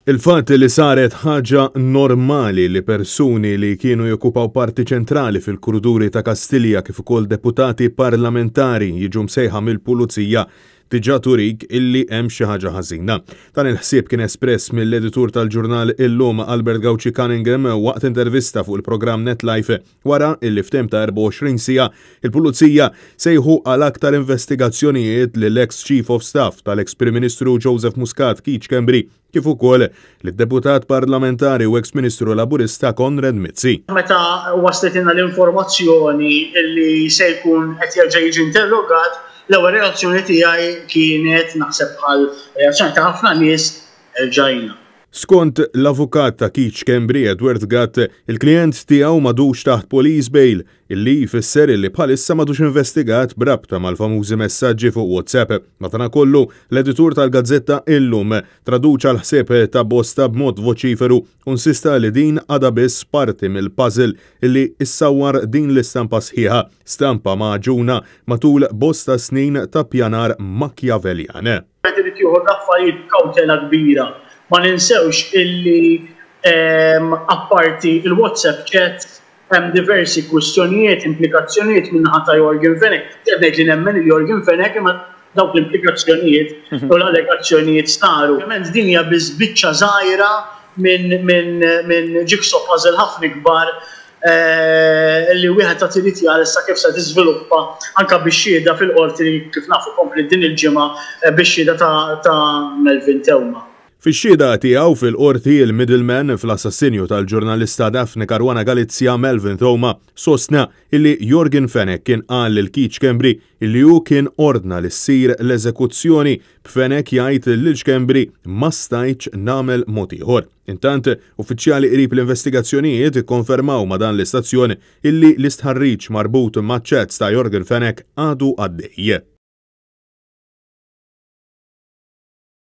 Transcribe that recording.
Il-fatt li saret ħaġa normali li persuni li kienu jokkupaw parti ċentrali fil-kruduri ta' Kastilja kif ukoll deputati parlamentari jiġu msejħa mill-pulizija diġà turik illi hemm xi ħaġa ħażina. Dan il-ħsieb kien espress mill-editur tal-ġurnal Illum Albert Gauci Cunningham waqt intervista fuq il-programm NetLife wara illi f'tem ta' 24 siegħa il-pulizija sejħu għal aktar investigazzjonijiet lill-ex Chief of Staff tal-ex Prim Ministru Joseph Muscat Kiċ-Kembri kif ukoll lid-deputat parlamentari u ex-Ministru Laburista Konrad Mizzi. Meta wasletilna l-informazzjoni li se jkun qed jerġa' jiġi interrogat, l-ewwel reazzjoni tiegħi kienet naħseb bħal reazzjoni ta' ħafna nies ġajna. Skont l-avukat ta' Kiċ-Kembri Edward Gatt, il-klient tiegħu m'għadux taħt police bail illi jfisser illi bħalissa m'għadux investigat brabta mal-famużi messaġġi fuq WhatsApp. Madankollu l-editur tal-Gazzetta Illum traduċa l-ħsieb ta' bosta b'mod voċiferu u insista li din għadha biss parti mill-puzzle illi issawwar din l-istampa sħiħa, stampa maġuna matul bosta snin ta' pjanar Machiavellian. Irid jieħu l-affarijiet b'kawtela kbira. Ma ninsewx illi apparti il-WhatsApp chat hemm diversi kwistjonijiet, implikazzjonijiet minnaħa ta' Jorgen Fenech. Tebdejt li nemmen il-Jorgen Fenech imma dawk l-implikazzjonijiet u l-allegazzjonijiet staru. Ovvjament din hija biss biċċa żgħira minn jigsaw puzzle ħafna kbar li wieħed ta' trid jara issa kif se tiżviluppa anke bix-xhieda fil-qorti li kif nafu komplet din il-ġimgħa bix-xhieda ta' Melvin Tewma. Fix-xhieda tiegħu fil-qorti il-middleman fl-assassinju tal-ġurnalista Daphne Caruana Galizia Melvin Tewma sostna illi Jorgen Fenech kien qal lil Kiċ-Kembri illi hu kien ordna li ssir l-eżekuzzjoni b'Fenech jgħid lil Kembri ma stajtx nagħmel mod ieħor. Intant, uffiċjali qrib l-investigazzjonijiet ikkonfermaw ma' dan l-istazzjon illi l-istħarriġ marbut maċ-chats ta' Jorgen Fenech għadu għaddej.